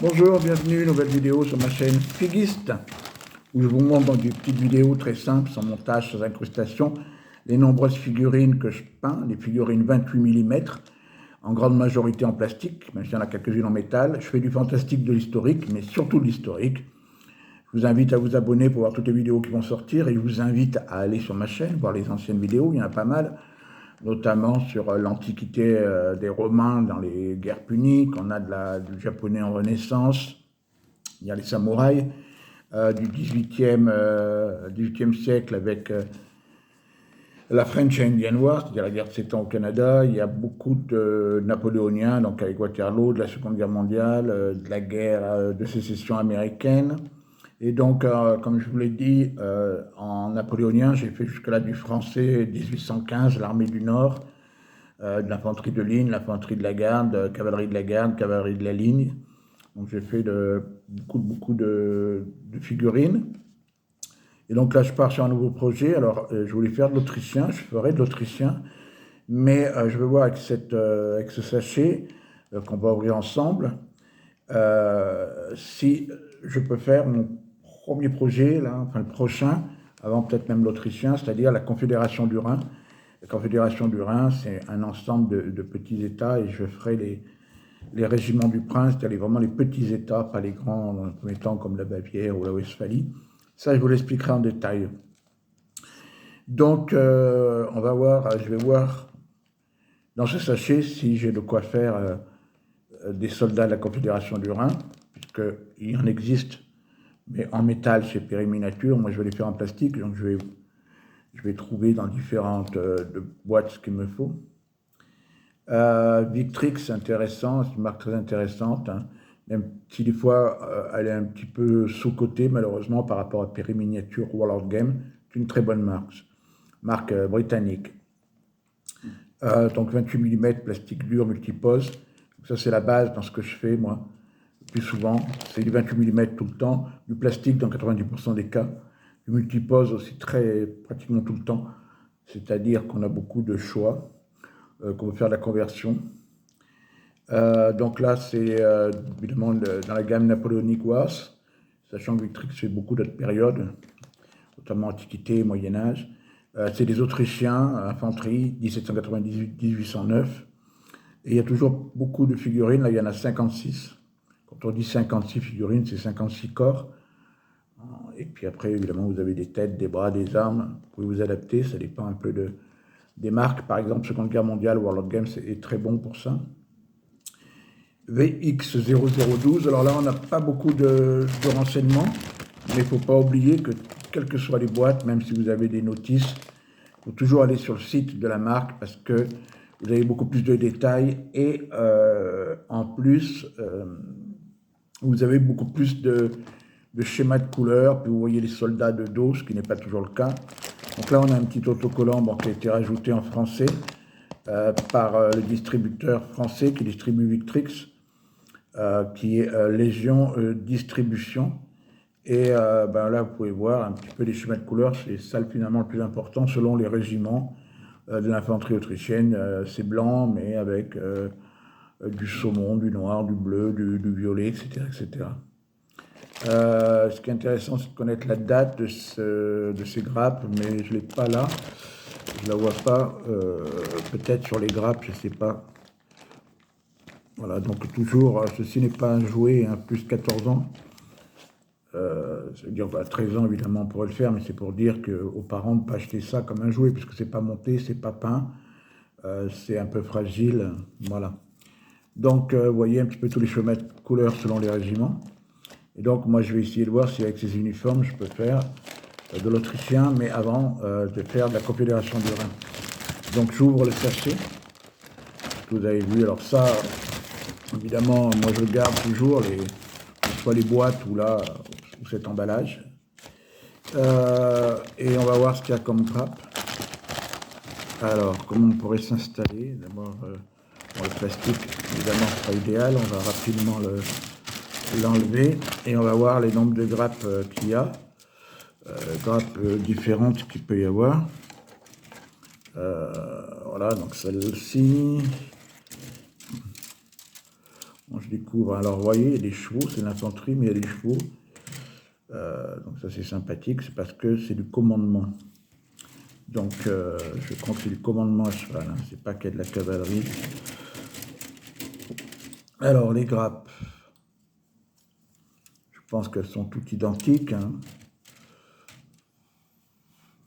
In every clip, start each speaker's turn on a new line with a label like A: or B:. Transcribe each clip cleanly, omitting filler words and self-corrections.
A: Bonjour, bienvenue à une nouvelle vidéo sur ma chaîne Figuiste, où je vous montre dans des petites vidéos très simples, sans montage, sans incrustation, les nombreuses figurines que je peins, les figurines 28 mm, en grande majorité en plastique, même s'il y en a quelques-unes en métal. Je fais du fantastique, de l'historique, mais surtout de l'historique. Je vous invite à vous abonner pour voir toutes les vidéos qui vont sortir, et je vous invite à aller sur ma chaîne, voir les anciennes vidéos, il y en a pas mal, notamment sur l'Antiquité des Romains dans les guerres puniques, on a du japonais en Renaissance, il y a les samouraïs du 18e siècle avec la French and Indian War, c'est-à-dire la guerre de 7 ans au Canada. Il y a beaucoup de napoléoniens, donc avec Waterloo, de la Seconde Guerre mondiale, de la guerre de sécession américaine. Et donc, comme je vous l'ai dit, en napoléonien, j'ai fait jusque-là du français 1815, l'armée du Nord, de l'infanterie de ligne, l'infanterie de la garde, cavalerie de la garde, cavalerie de la ligne. Donc j'ai fait beaucoup de figurines. Et donc là, je pars sur un nouveau projet. Alors, je voulais faire de l'autrichien, je ferai de l'autrichien, mais je vais voir avec ce sachet qu'on va ouvrir ensemble, si je peux faire mon premier projet, là, enfin le prochain, avant peut-être même l'autrichien, c'est-à-dire la Confédération du Rhin. La Confédération du Rhin, c'est un ensemble de petits États, et je ferai les régiments du prince, c'est-à-dire vraiment les petits États, pas les grands dans le premier temps comme la Bavière ou la Westphalie. Ça, je vous l'expliquerai en détail. Donc, on va voir, je vais voir dans ce sachet si j'ai de quoi faire des soldats de la Confédération du Rhin, puisqu'il en existe, mais en métal chez Péri Miniature. Moi, je vais les faire en plastique, donc je vais trouver dans différentes boîtes ce qu'il me faut. Victrix, c'est intéressant, c'est une marque très intéressante, hein, même si des fois elle est un petit peu sous-cotée malheureusement par rapport à Perry Miniature ou Warlord Game. C'est une très bonne marque britannique. Donc 28 mm, plastique dur, multipose. Ça c'est la base dans ce que je fais moi, le plus souvent. C'est du 28 mm tout le temps, du plastique dans 90% des cas, du multipose aussi pratiquement tout le temps, c'est-à-dire qu'on a beaucoup de choix, qu'on veut faire de la conversion. Donc là, c'est évidemment dans la gamme napoléonique Wars, sachant que Victrix fait beaucoup d'autres périodes, notamment Antiquité, Moyen-Âge. C'est des Autrichiens, infanterie, 1798-1809. Et il y a toujours beaucoup de figurines, là il y en a 56. Quand on dit 56 figurines, c'est 56 corps. Et puis après, évidemment, vous avez des têtes, des bras, des armes. Vous pouvez vous adapter, ça dépend un peu des marques. Par exemple, Seconde Guerre mondiale, Warlord Games est très bon pour ça. VX0012, alors là on n'a pas beaucoup de renseignements, mais il ne faut pas oublier que quelles que soient les boîtes, même si vous avez des notices, il faut toujours aller sur le site de la marque parce que vous avez beaucoup plus de détails et en plus vous avez beaucoup plus de schémas de couleurs, puis vous voyez les soldats de dos, ce qui n'est pas toujours le cas. Donc là on a un petit autocollant qui a été rajouté en français par le distributeur français qui distribue Victrix, qui est Légion Distribution. Et là, vous pouvez voir un petit peu les schémas de couleurs. C'est ça finalement le plus important selon les régiments de l'infanterie autrichienne. C'est blanc, mais avec du saumon, du noir, du bleu, du violet, etc. etc. Ce qui est intéressant, c'est de connaître la date de ces grappes, mais je ne l'ai pas là. Je ne la vois pas. Peut-être sur les grappes, je ne sais pas. Voilà, donc toujours, ceci n'est pas un jouet, hein, plus 14 ans. Ça veut dire 13 ans, évidemment, on pourrait le faire, mais c'est pour dire aux parents de ne pas acheter ça comme un jouet, puisque c'est pas monté, c'est pas peint, c'est un peu fragile, voilà. Donc, vous voyez un petit peu tous les schémas de couleurs selon les régiments. Et donc, moi, je vais essayer de voir si avec ces uniformes, je peux faire de l'autrichien, mais avant de faire de la Confédération du Rhin. Donc, j'ouvre le sachet. Vous avez vu, alors ça, évidemment, moi je garde toujours soit les boîtes ou là, ou cet emballage. Et on va voir ce qu'il y a comme grappe. Alors, comment on pourrait s'installer? D'abord, le plastique, évidemment, c'est pas idéal. On va rapidement l'enlever et on va voir les nombres de grappes qu'il y a. Grappes différentes qu'il peut y avoir. Voilà, donc celle-ci. je découvre. Alors, vous voyez, il y a des chevaux, c'est l'infanterie, mais il y a des chevaux. Donc ça, c'est sympathique, c'est parce que c'est du commandement. Donc, je crois que c'est du commandement à cheval, hein. C'est pas qu'il y a de la cavalerie. Alors, les grappes, je pense qu'elles sont toutes identiques, hein.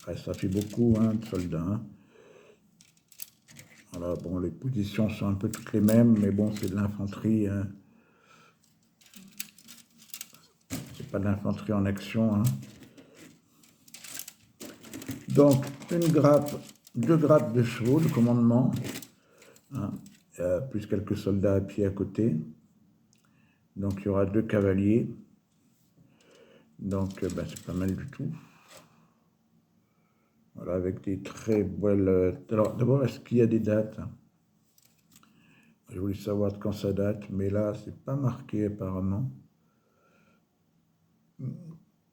A: Ouais, ça fait beaucoup, hein, de soldats, hein. Voilà, bon, les positions sont un peu toutes les mêmes, mais bon, c'est de l'infanterie, hein. C'est pas de l'infanterie en action, hein. Donc, une grappe, deux grappes de chevaux de commandement, hein, plus quelques soldats à pied à côté. Donc, il y aura deux cavaliers. Donc, ben, c'est pas mal du tout. Voilà, avec des très belles... Alors, d'abord, est-ce qu'il y a des dates? Je voulais savoir de quand ça date, mais là, c'est pas marqué apparemment.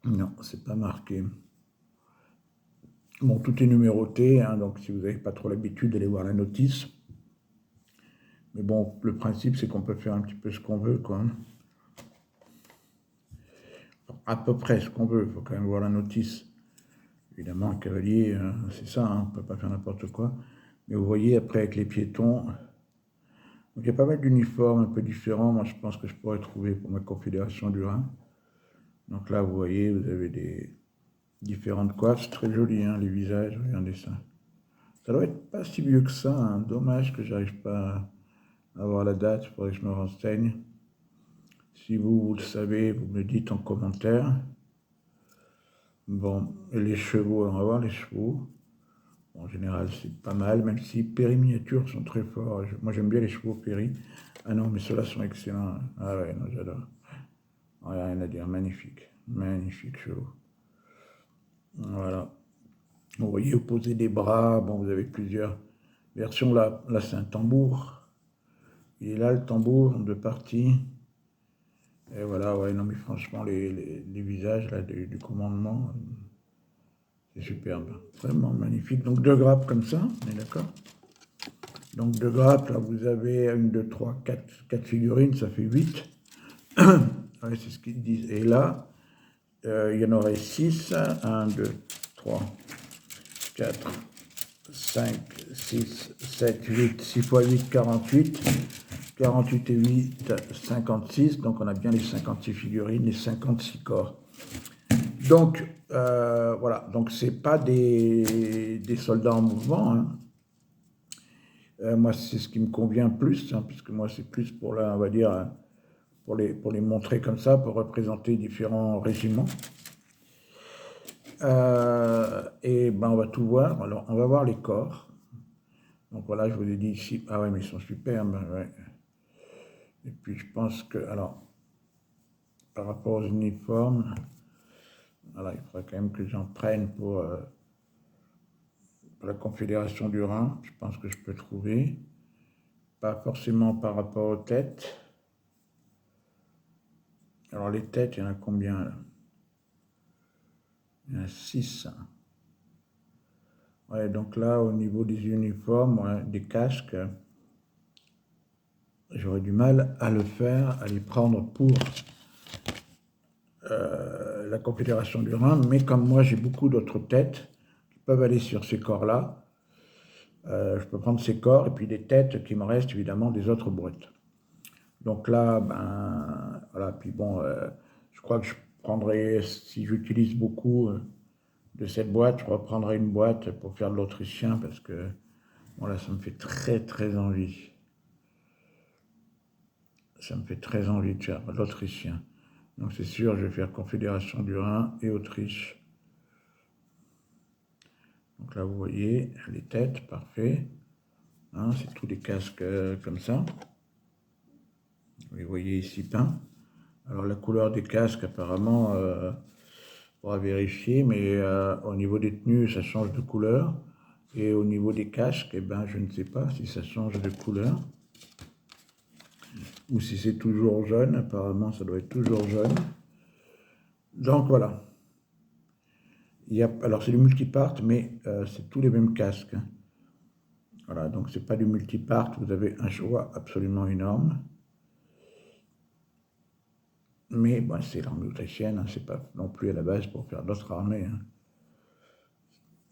A: Non, c'est pas marqué. Bon, tout est numéroté, hein, donc si vous n'avez pas trop l'habitude d'aller voir la notice. Mais bon, le principe, c'est qu'on peut faire un petit peu ce qu'on veut, quoi. À peu près ce qu'on veut, il faut quand même voir la notice. Évidemment, un cavalier, c'est ça, hein, on ne peut pas faire n'importe quoi. Mais vous voyez, après, avec les piétons, donc il y a pas mal d'uniformes un peu différents. Moi, je pense que je pourrais trouver pour ma confédération du Rhin. Donc là, vous voyez, vous avez des différentes coiffes. C'est très joli, hein, les visages, regardez ça. Ça doit être pas si vieux que ça, hein. Dommage que j'arrive pas à avoir la date, il faudrait que je me renseigne. Si vous le savez, vous me le dites en commentaire. Bon, et les chevaux, on va voir les chevaux. En général, c'est pas mal, même si Péri miniatures sont très forts. Moi, j'aime bien les chevaux Péri. Ah non, mais ceux-là sont excellents. Ah ouais, non, j'adore. Rien à dire, magnifique. Magnifique chevaux. Voilà. Vous voyez, opposer des bras. Bon, vous avez plusieurs versions. Là, c'est un tambour. Il est là, le tambour, en deux parties. Et voilà, ouais, non, mais franchement, les visages là, du commandement, c'est superbe. Vraiment magnifique. Donc, deux grappes comme ça, on est d'accord? Donc, deux grappes, là, vous avez une, deux, trois, quatre figurines, ça fait 8. Ouais, c'est ce qu'ils disent. Et là, il y en aurait 6. 1, 2, 3, 4, 5, 6, 7, 8. 6 fois 8, 48. 48 et 8, 56. Donc, on a bien les 56 figurines, les 56 corps. Donc, voilà. Donc, ce n'est pas des soldats en mouvement, hein. Moi, c'est ce qui me convient plus, hein, puisque moi, c'est plus pour, on va dire, pour les montrer comme ça, pour représenter différents régiments. Et ben, on va tout voir. Alors, on va voir les corps. Donc voilà, je vous ai dit ici. Ah ouais, mais ils sont superbes. Ouais. Et puis, je pense que, alors, par rapport aux uniformes, voilà, il faudrait quand même que j'en prenne pour la Confédération du Rhin. Je pense que je peux trouver. Pas forcément par rapport aux têtes. Alors, les têtes, il y en a combien là? Il y en a 6. Ouais, donc là, au niveau des uniformes, ouais, des casques, j'aurais du mal à le faire, à les prendre pour la Confédération du Rhin, mais comme moi, j'ai beaucoup d'autres têtes qui peuvent aller sur ces corps-là, je peux prendre ces corps et puis des têtes qui me restent, évidemment, des autres boîtes. Donc là, ben, voilà, puis bon, je crois que je prendrai, si j'utilise beaucoup de cette boîte, je reprendrai une boîte pour faire de l'Autrichien, parce que, bon là, ça me fait très, très envie. Ça me fait très envie de faire de l'Autrichien. Donc c'est sûr, je vais faire Confédération du Rhin et Autriche. Donc là, vous voyez les têtes, parfait. Hein, c'est tous les casques comme ça. Vous les voyez ici peints. Alors la couleur des casques, apparemment, on pourra vérifier, mais au niveau des tenues, ça change de couleur. Et au niveau des casques, eh ben, je ne sais pas si ça change de couleur. Ou si c'est toujours jaune, apparemment ça doit être toujours jaune. Donc voilà. Alors c'est du multipart, mais c'est tous les mêmes casques. Voilà, donc c'est pas du multipart, vous avez un choix absolument énorme. Mais bon, c'est l'armée autrichienne, hein, c'est pas non plus à la base pour faire d'autres armées. Hein.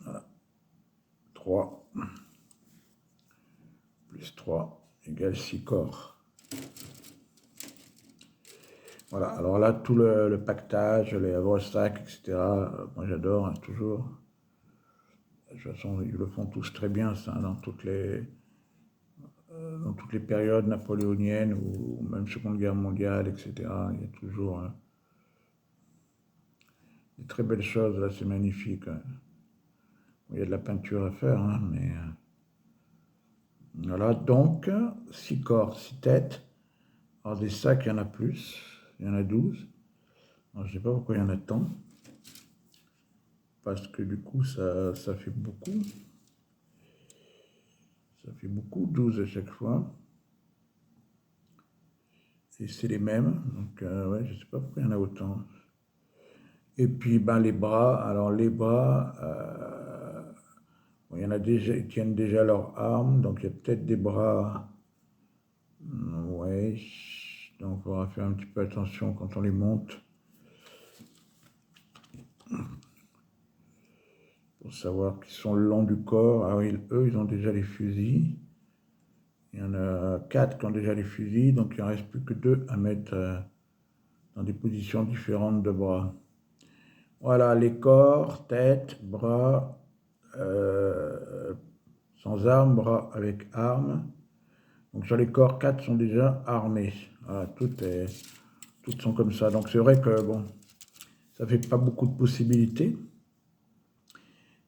A: Voilà. 3 plus 3 égale 6 corps. Voilà, alors là, tout le pactage, les Havre-Sac, etc., moi j'adore, hein, toujours. De toute façon, ils le font tous très bien, ça, dans toutes les périodes napoléoniennes ou même Seconde Guerre mondiale, etc. Il y a toujours des très belles choses, là, c'est magnifique. Hein. Il y a de la peinture à faire, hein, mais... voilà, donc, 6 corps, 6 têtes. Alors des sacs, il y en a plus, il y en a 12. Alors, je ne sais pas pourquoi il y en a tant. Parce que du coup, ça fait beaucoup. Ça fait beaucoup, 12 à chaque fois. Et c'est les mêmes. Donc, ouais, je ne sais pas pourquoi il y en a autant. Et puis, ben, les bras. Alors, les bras, bon, il y en a déjà, ils tiennent déjà leurs armes. Donc, il y a peut-être des bras. Ouais. Donc, il faudra faire un petit peu attention quand on les monte. Pour savoir qu'ils sont le long du corps. Ah oui, eux, ils ont déjà les fusils. Il y en a 4 qui ont déjà les fusils, donc il ne reste plus que 2 à mettre dans des positions différentes de bras. Voilà, les corps, tête, bras, sans armes, bras avec armes. Donc sur les corps, 4 sont déjà armés. Voilà, toutes sont comme ça. Donc c'est vrai que bon, ça fait pas beaucoup de possibilités.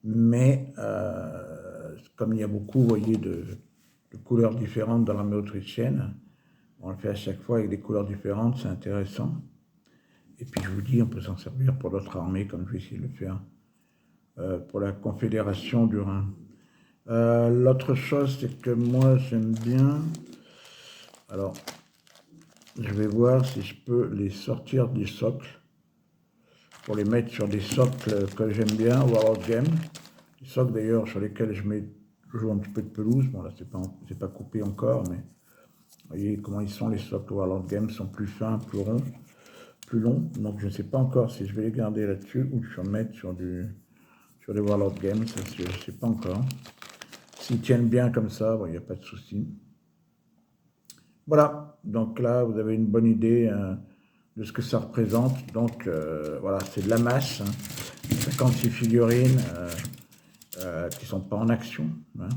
A: Mais comme il y a beaucoup, vous voyez, de couleurs différentes dans l'armée autrichienne, on le fait à chaque fois avec des couleurs différentes, c'est intéressant. Et puis je vous dis, on peut s'en servir pour d'autres armées, comme je vais essayer de le faire pour la Confédération du Rhin. L'autre chose, c'est que moi, j'aime bien... Alors, je vais voir si je peux les sortir du socle, pour les mettre sur des socles que j'aime bien, Warlord Game. Des socles d'ailleurs sur lesquels je mets toujours un petit peu de pelouse. Bon là, c'est pas coupé encore, mais vous voyez comment ils sont, les socles Warlord Game sont plus fins, plus ronds, plus longs. Donc je ne sais pas encore si je vais les garder là-dessus ou je vais en mettre sur les Warlord Games, ça, je ne sais pas encore. S'ils tiennent bien comme ça, il n'y a pas de souci. Voilà, donc là, vous avez une bonne idée de ce que ça représente. Donc voilà, c'est de la masse, hein, 56 figurines qui ne sont pas en action, hein,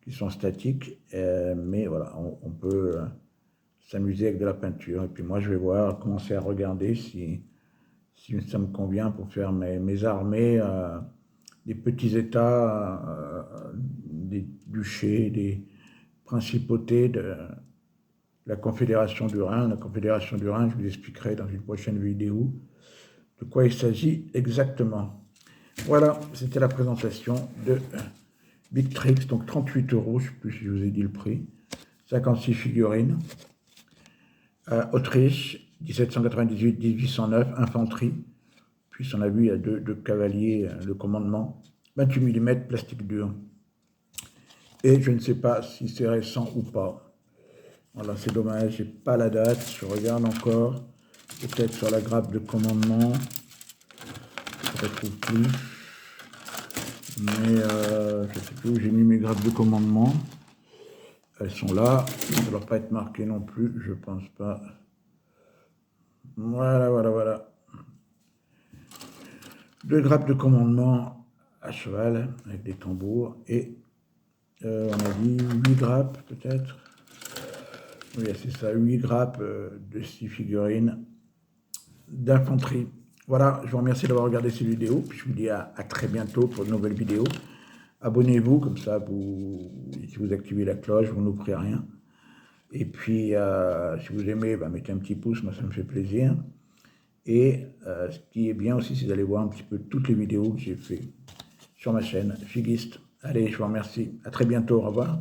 A: qui sont statiques, mais voilà, on peut s'amuser avec de la peinture. Et puis moi, je vais voir, commencer à regarder si ça me convient pour faire mes armées, des petits États, des duchés, des principautés de la Confédération du Rhin. La Confédération du Rhin, je vous expliquerai dans une prochaine vidéo de quoi il s'agit exactement. Voilà, c'était la présentation de Big Tricks, donc 38 €, je ne sais plus si je vous ai dit le prix, 56 figurines. Autriche, 1798-1809, infanterie. Puis on a vu, il y a deux cavaliers, le commandement, 28 mm, plastique dur. Et je ne sais pas si c'est récent ou pas. Voilà, c'est dommage, j'ai pas la date, je regarde encore, peut-être sur la grappe de commandement, je ne retrouve plus. Mais je ne sais plus où j'ai mis mes grappes de commandement. Elles sont là, ça ne doit pas être marqué non plus, je pense pas. Voilà. 2 grappes de commandement à cheval, avec des tambours, et on a dit 8 grappes peut-être. Oui, c'est ça, 8 grappes de 6 figurines d'infanterie. Voilà, je vous remercie d'avoir regardé cette vidéo, puis je vous dis à très bientôt pour une nouvelle vidéo. Abonnez-vous, comme ça, si vous activez la cloche, vous ne louperez rien. Et puis, si vous aimez, mettez un petit pouce, moi ça me fait plaisir. Et ce qui est bien aussi, c'est d'aller voir un petit peu toutes les vidéos que j'ai fait sur ma chaîne Figiste. Allez, je vous remercie. À très bientôt. Au revoir.